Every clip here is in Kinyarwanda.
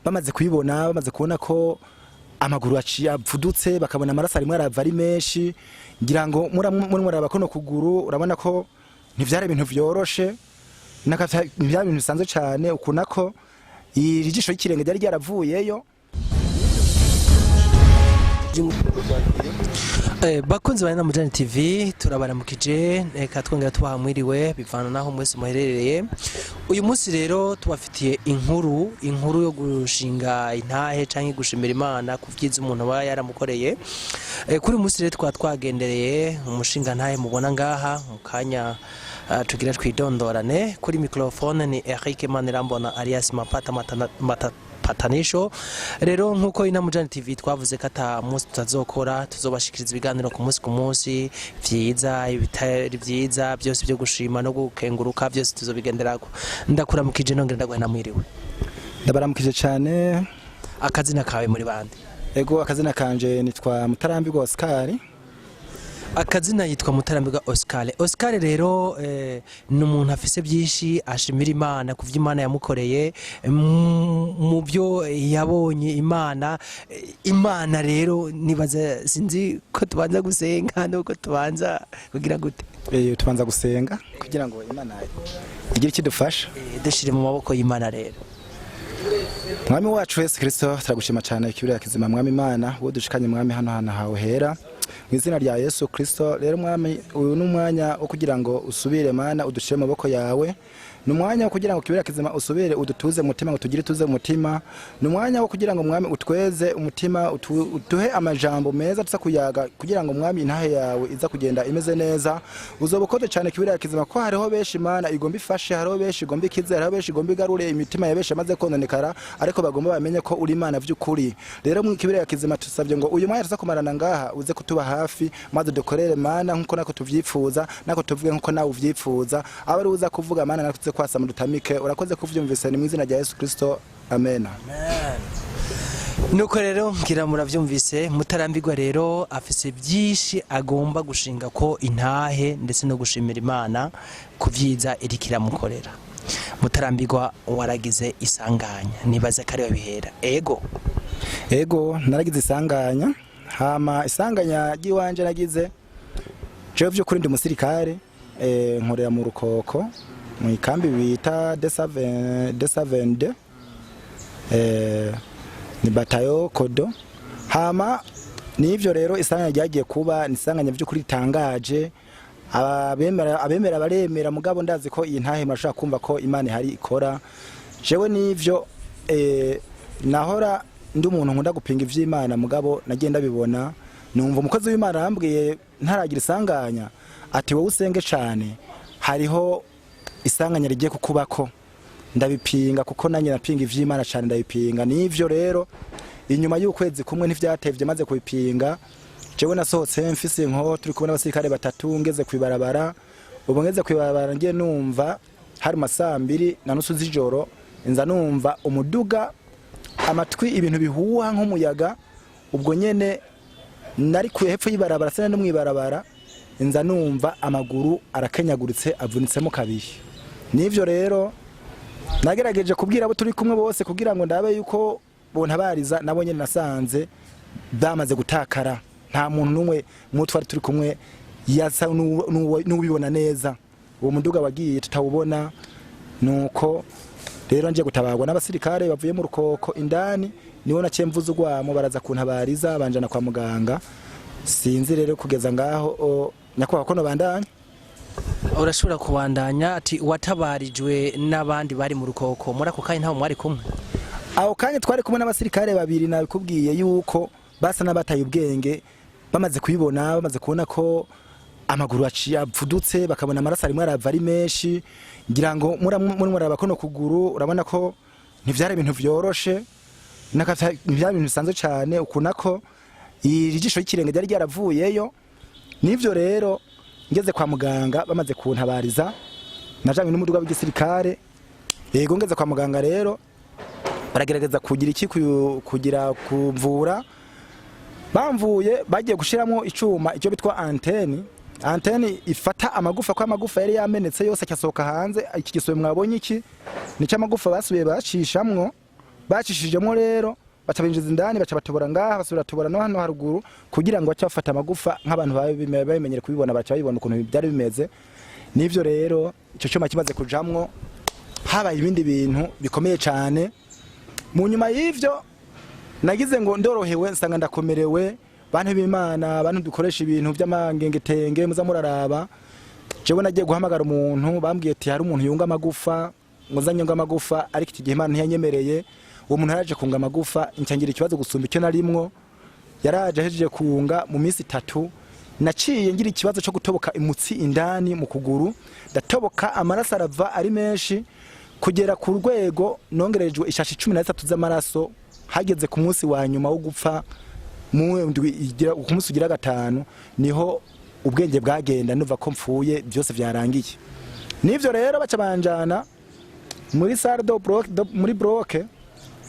bamaze kuyibona bamaze kubona ko amaguru aciye apfudutse bakabona amaraso arimo arava ari menshi ngira ngo muraba kono kuguru urabona ko ntivyari ibintu vyoroshe nakavya ibintu bisanzwe cyane ukuna ko ijisho y'ikirenge ryari ryaravuyeyo. Bakunzi bana Mujani TV turabaramukije reka twongera tubahamwiriwe bivana naho mwese muherereye. Uyu munsi rero tubafitiye inkuru yo gushinga intahe canke gushimira Imana kuvyiza umuntu aba yaramukoreye. Kuri munsi rero twagendereye umushinga ntahe mubona ngaha mu kanya tugira twidondorane. Kuri microphone ni Eric Manirambona alias Mapata Patanisho. Rero nkuko ina Mujani TV twavuze ko ata munsi tutazokora tuzobashikiriza ibiganiro ku munsi vyiza ibitari vyiza byose byo gushima no gukenguruka byose tuzobigenderako. Ndakuramukije nongera ndagwana mwiriwe. Ndabaramukije cyane. Akazina kawe muri bande? Ego akazina kanje nitwa Mutarambirwa Oscari. Akazina yitwa Mutarambirwa Oscari. Oscari rero ni umuntu afise byinshi ashimira Imana kuvya Imana yamukoreye mu byo yabonye Imana rero nibaza sinzi ko tubanza gusenga nuko tubanza kugira gute. Tubanza gusenga kugira ngo Imana igire kidufasha dushire mu maboko y'Imana rero. Mwami wacu Yesu Kristo turagushima cyane ikibira kizima mwami Imana wo dushikanye mwami hano hawe hera mu izina rya Yesu Kristo. Rero mwami uyu numwanya wo kugira ngo usubire Mana udushire mu maboko yawe, numwanya wo kugira ngo kibira kizima usubire udutuze mutima ngo tugire tuze mutima, numwanya wo kugira ngo mwami utweze umutima utuhe amajambo meza tusa kuyaga kugira ngo mwami intahe yawe iza kugenda imeze neza. Uzobokoze cyane kibira kizima ko hariho beshi Imana igomba ifashe, hariho beshi igomba ikize, hariho beshi igomba igarure imitima ya beshi amaze kononekara ariko bagomba bamenye ko uri Imana vy'ukuri. Rero mu kibira kizima tusabye ngo uyu mwanya tuza kumarana ngaha uze kutuba hafi maze dukorere Mana nkuko nako tuvyifuza nako tuvuge nkuko nawe uvyifuza abari uza kuvuga Mana nako tuze kwasama dutamike. Urakoze kuvyumvise ni mu izina rya Yesu Kristo amen. Nuko rero ngira muravyumvise Mutarambirwa rero afise byinshi agomba gushinga ko intahe ndetse no gushimira Imana kuvyiza irikira mukorera. Mutarambirwa waragize isanganya nibaza kare babihera. Ego naragize isanganya hama isanganya giwanje nagize je vyo kuri ndi musirikare nkorera mu Rukoko mu ikambi bita D7 ni batayo kodo. Hama nivyo rero isanganya ryagiye kuba nisanganya vyo kuri tangaje abemera baremera mugabo ndazi ko iyi ntahe mashaka kumva ko Imana hari ikora. Jewe nivyo nahora ndi umuntu nkunda gupinga ivy'Imana mugabo nagenda bibona numva umukozi w'Imana arambwiye ntaragira isanganya ati wowe usenge cyane hariho isanganya rigiye kukubako. Ndabipinga kuko nanye napinga ivy'Imana cyane ndabipinga. Nivyo rero inyuma y'ukwezi kumwe ntivyatevye maze kubipinga jewe nasohotse mfise nko turi kubona abasirikare batatu ngeze kwibarabara. Ubu ngeze kwibarabara ngiye numva hari masaa 2:30 z'ijoro inza numva umuduga amatwi ibintu bihuha nk'umuyaga. Ubwo nyene nari kuye hepfo y'ibarabara sene no mwibarabara inza numva amaguru arakenyaguritse avunitsemo kabiri. Nivyo rero nagerageje kubwira abo turi kumwe bose kugira ngo ndabe yuko bontabariza nabo nyene nasanze bamaze gutakara. Nta muntu numwe mutwari turi kumwe yasa n'ubibona neza. Uwo muduga wagiye tutawubona nuko rero nje gutabarwa n'abasirikare bavuye mu Rukoko indani niwo naciye mvuze ugwamo baraza kuntabariza banjana kwa muganga. Sinzi rero kugeza ngaho nyakwa ko no bandanya. Urashobora kubandanya ati watabarijwe n'abandi bari mu Rukoko muri ako kanya ntaho mwari kumwe? Aho kanya twari kumwe n'abasirikare babiri nabikubwiye yuko basa n'abataye ubwenge bamaze kuyibona bamaze kubona ko amaguru aciye apfudutse bakabona amaraso arimo arava ari menshi ngira ngo muraba kono kuguru urabona ko ntivyari ibintu vyoroshe nakavya ibintu bisanzwe cyane ukuna ko ijisho y'ikirenge ryari ryaravuyeyo. Nivyo rero ngeze kwa muganga bamaze kuntabariza najanye n'umuduga w'igisirikare. Yego ngeze kwa muganga rero baragerageza kugira iki kugira kuvura. Bamvuye bagiye gushiramo icuma icyo bitwa antene ifata amagufa kwa amagufa yari yamenetse yose cyasohoka hanze. Iki gisobe mwabonye iki nico amagufa basubiye bacishamwo bacishijemo rero batabinjiza indani baca batobora ngaha basubira tobora no hano haruguru kugira ngo baca bafata amagufa nk'abantu babimenyere kubibona baca babibona ukuntu byari bimeze. Nivyo rero ico cyuma kimaze kujamwo habaye ibindi bintu bikomeye cyane. Mu nyuma y'ivyo nagize ngo ndorohewe nsanga ndakomerewe, bantu b'Imana, abantu dukoresha ibintu by'amangengetenge muza muraraba. Jewe nagiye guhamagara umuntu bambwiye ati hari umuntu yunga amagufa, ngo zanyunga amagufa, ariko iki gihe Imana ntiyanyemereye. Uwo muntu yaraje kunga amagufa, incangira ikibazo gusumba icyo narimwo. Yaraje ahejeje kunga mu minsi 3, naciye ngira ikibazo cyo gutoboka imutsi indani mu kuguru, ndatoboka amaraso arava ari menshi kugera ku rwego nongerejwe ishashi 13 z'amaraso. Hageze ku munsi wa nyuma wo gupfa ku munsi ugira 5 niho ubwenge bwagenda nuva ko mpfuye byose byarangiye. Nivyo rero baca banjana muri sardo muri broke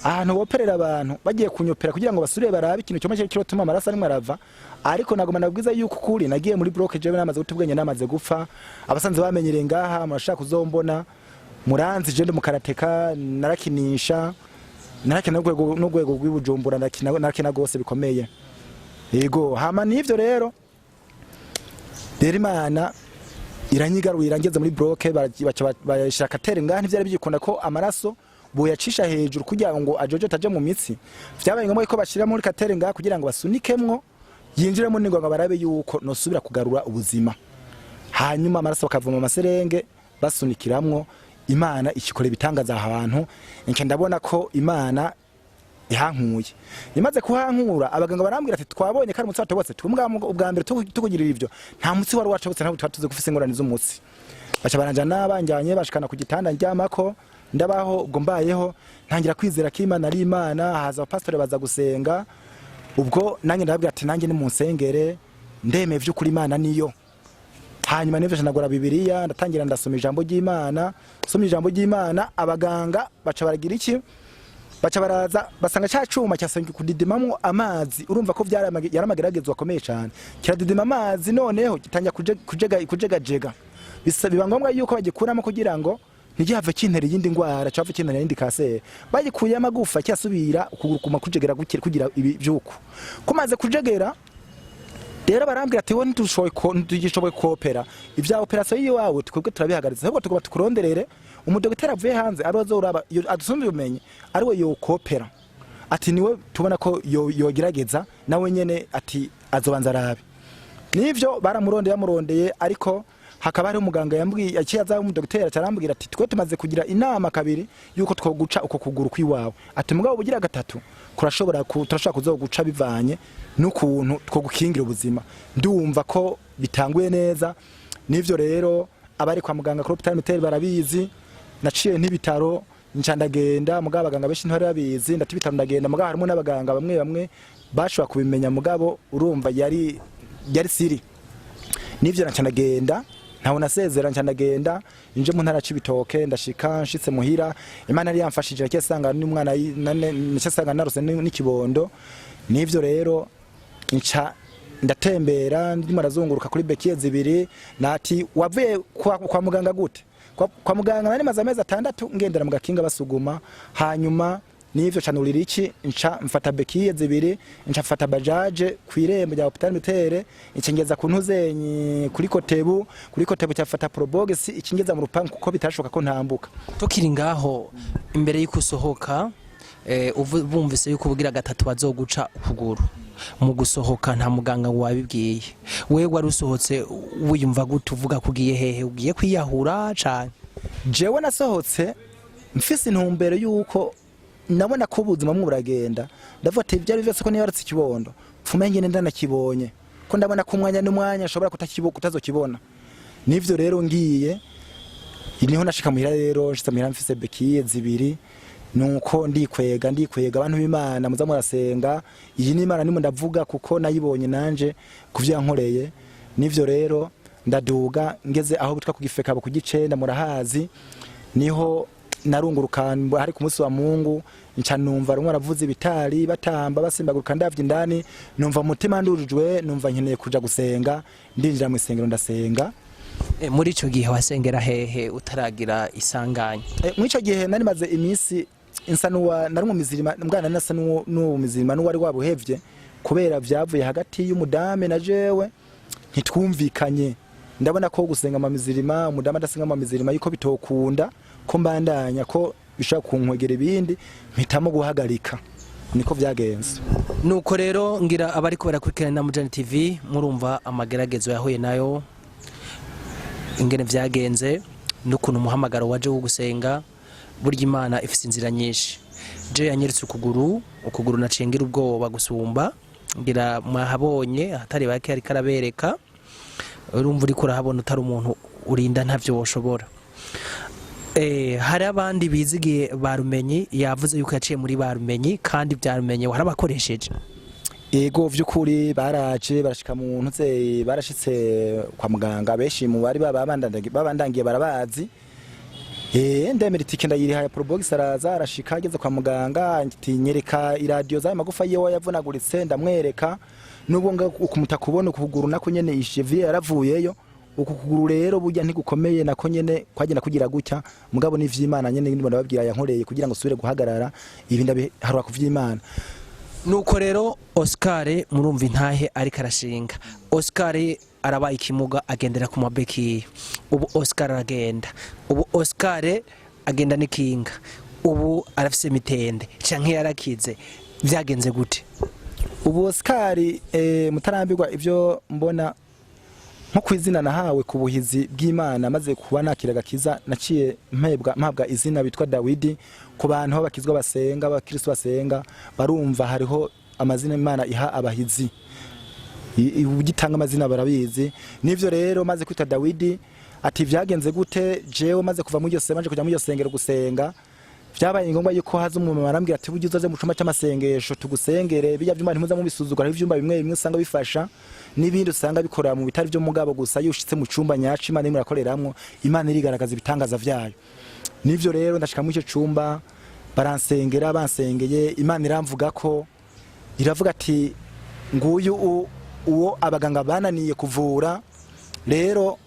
ahantu boperera abantu bagiye kunyopera kugira ngo basure barabe ikintu cyo make kirotuma amaraso ari marava. Ariko nagoma nabwiza yuko kuri nagiye muri broke jewe namaze gutubwenge namaze gupfa. Abasanze bamenyere ngaha murashaka kuzombona muranzi je mukarateka narakinisha narakina n'ugwego rw'ibujumbura nakina gose bikomeye. Yego hama nivyo rero Imana iranyigarurira ngeze muri broke bashaka tere ngaha ntivyari byikunda ko amaraso boyacisha hejuru kugira ngo ajojo taje mu mitsi. Vyabaye ngombwa ko bashira muri katere ngaha kugira ngo basunikemwo yinjiremo ningo ngo barabe yuko nosubira kugarura ubuzima. Hanyuma amaraso bakavuma amaserenge basunikiramwo. Imana ikikore bitangaza abantu, nke ndabona ko Imana ihankuye. Nimaze kuhankura abaganga barambwira ati twabonye kari umutsi watobotse tumbwa ubwa mbere tukugirira ivyo nta mutsi wari watobotse ntabwo twatuze gufise ingorane z'umutsi. Baca baranja nabanjanye bashikana ku gitanda njyamako ndabaho ubwo mbayeho ntangira kwizera ko Imana ari Imana. Haza abapasitore baza gusenga, ubwo nanjye ndababwira ati nanjye ni mu nsengere ndemeye vy'ukuri Imana niyo. Hanyuma nivyo nagora Bibiliya ndatangira ndasoma ijambo ry'Imana. Soma ijambo ry'Imana abaganga baca baragira iki, baca baraza basanga cya cuma cyasanga kudidimamwo amazi. Urumva ko yaramageragezo akomeye cyane, kiradidima amazi noneho gitangira kujegajega. Biba ngombwa yuko bagikuramo kugira ngo ntigihave kintera yindi ngwara cyava kintera yindi kanseri. Bagikuye amagufa cyasubira ukuguru kuma kujegera kugira ibi byuko kumaze kujegera. Rero barambwira ati wowe ntigishoboye kopera ivya operation yiwawe twebwe turabihagaritse, ahubwo tugoba tukuronderere umudokiteri avuye hanze arozo uraba adusumbe umenye ari we yo kopera. Ati niwe tubona ko yogerageza nawe nyene ati azobanza arabe. Nivyo baramurondeye ariko hakaba hari umuganga yambwiye aciyaza umudokiteri cyarambwira ati twe tumaze kugira inama kabiri yuko twoguca uko kuguru kwiwawe. Ati mugabo bugira gatatu turashaka kuzoguca bivanye n'ukuntu twogukingira ubuzima. Ndumva ko bitanguye neza. Nivyo rero abari kwa muganga kuri hospital militaire barabizi. Naciye ntibitaro ncandagenda mugabo abaganga benshi ntari babizi. Ndatibitaro ndagenda mugabo harimo n'abaganga bamwe bashobora kubimenya mugabo urumva yari siri. Nivyo ncandagenda ntawo nasezera ncandagenda inje mu ntara cibitoke ndashika nshitse muhira. Imana yari yamfashije cyesanga n'umwana nshasanga narose n'ikibondo. Nivyo rero nca ndatembera ndimo razunguruka kuri bekiye zibiri. Nati wavuye kwa muganga gute? Kwa muganga nari maze amezi 6 ngendera mu gakinga basuguma. Hanyuma nivyo canurira iki nca mfata bekiye zibiri nca mfata bajaje kwirembo rya hospital militaire incengeza kuntuzenyi kuri kotebu cyafata probox ikingeza mu rupangu kuko bitashoka ko ntambuka. Tukiri ngaho imbere y'ikusohoka bumvise yuko ubugira gatatu bazoguca ukuguru. Mu gusohoka nta muganga wabibwiye, wewe wari usohotse wiyumva gute uvuga kugiye hehe? Ugiye kwiyahura cyane? Jewe nasohotse mfise intumbero yuko nabona ko ubuzima buragenda. Ndavuga ati byari byose ko niyaratse ikibondo pfume ngene ndanakibonye ko ndabona ko umwanya n'umwanya ashobora kutazokibona. Nivyo rero ngiye niho nashika muhira. Rero nshitse muhira mfise bekiye zibiri nuko ndikwega abantu b'Imana muza murasenga. Iyi ni Imana nimo ndavuga kuko nayibonye nanje kuvya nkoreye. Nivyo rero ndaduga ngeze aho bitwa kugifeka ku gicenda murahazi. Niho narunguruka hari ku munsi wa Mungu nca numva rumwe aravuze ibitari batamba basimbaguruka ndavye indani. Numva umutima ndurujwe, numva nkeneye kuja gusenga. Ndinjira mu isengero ndasenga. Muri ico gihe wasengera hehe utaragira isanganya? Muri ico gihe nari maze imisi insanuwa nari mu mizirima mbwana nasa n'uwo mizirima n'uwari wabuhevye kubera vyavuye hagati y'umudame na jewe ntitwumvikanye ndabona ko gusenga mu mizirima umudame adasenga mu mizirima yuko bitokunda ko mbandanya ko bishaka kunkwegera ibindi mpitamo guhagarika niko vyagenze nuko rero ngira abari ko barakurikirana na Mujani TV murumva amageragezo yahuye nayo ingene vyagenze n'ukuntu umuhamagaro waje wo gusenga burya Imana ifise inzira nyinshi je yanyeretse ukuguru nacengira ubwoba gusumba ngira mwahabonye atari bake ari karabereka urumva uri kurahabona utari umuntu urinda ntavyo woshobora hari abandi bizigiye barumenyi yavuze yuko yaciye muri barumenyi kandi byarumenye warabakoresheje ego vyukuri baraje barashika mu ntuze barashitse kwa muganga beshi mu bari babandangiye barabazi ndemera itike ndayiriha probox araza arashika ageze kwa muganga atinyereka iradio za magufa yewe yavunaguritse ndamwereka nubwo nga ukumuta kubona ukuguru nako nyene ishevie yaravuyeyo ukuguru rero burya ntigukomeye nako nyene kwagenda kugira gutya mugabo ni vy'Imana nyene ndimo ndababwira yankoreye kugira ngo subire guhagarara ibindi harwa ku vy'Imana nuko rero Oscar murumva intahe ari karashinga Oscar arabaye ikimuga agendera ku mabeki ubu Oscar aragenda ubu Oscar agenda n'ikinga ubu arafise mitende canke yarakize vyagenze gute ubu Oscar mutarambirwa ivyo mbona nko kwizina nahawe ku buhizi bw'Imana maze kuba nakiraga kiza naciye mpabwa izina bitwa Dawidi ku bantu bakizwa basenga abakristo basenga barumva hariho amazina Imana iha abahizi ugitanga amazina barabizi nivyo rero maze kwita Dawidi ati vyagenze gute jewe maze kuva mu yose manje kujya mu yosengero gusenga vyabaye ngombwa yuko haza umuntu arambwira ati bugize uzaze mu cuma cy'amasengesho tugusengere bijya vy'Imana ntimuza mu bisuzugura ivyumba bimwe bimwe usanga bifasha nibindi usanga bikorera mu bitari byo mugabo gusa yushitse mu cumba nyaci Imana imwe rakoreramwo Imana irigaragaza ibitangaza vyayo nivyo rero ndashika mu ico cumba baransengera bansengeye Imana iramvuga ko iravuga ati nguyu uwo abaganga bananiye kuvura rero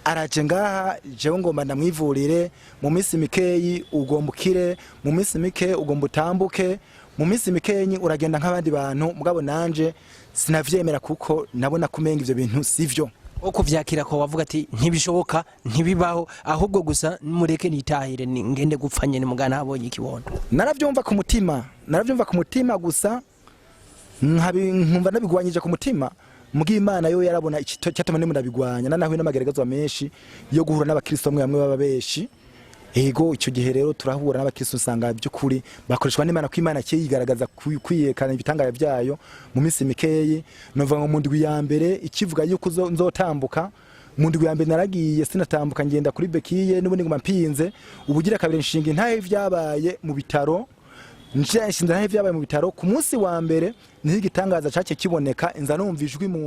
araje ngaha jewe ngomba ndamwivurire mu minsi mikeyi ugombukire mu minsi mike ugombutambuke mu minsi mikeyi uragenda nk'abandi bantu mugabo nanje sinavyemera kuko nabona kumenga ivyo bintu sivyo uko vyakira ko wavuga ati ntibishoboka ntibibaho ahubwo gusa mureke nitahire ngende gupfanye ni mugana abonye ikibondo naravyumva ku mutima gusa nkumva nabigwanyije ku mutima Imana yo yarabona cyatuma ndimo ndabigwanya nanahuye n'amageragezwa menshi yo guhura n'abakristo bamwe baba beshi ego icyo gihe rero turahura n'abakristo usanga by'ukuri bakoreshwa n'Imana ko Imana cyigaragaza kwiyekana ibitangaya byayo mu minsi mikeyi nova ngo mu ndwi ya mbere ikivuga yuko nzotambuka mu ndwi ya mbere naragiye sinatambuka ngenda kuri bekiye n'ubundi ngo mpinze ubugira kabiri nshinga intahe vyabaye mu bitaro nshinze intahe vyabaye mu bitaro ku munsi wa mbere niho igitangaza cyace kiboneka inza numva ijwi mu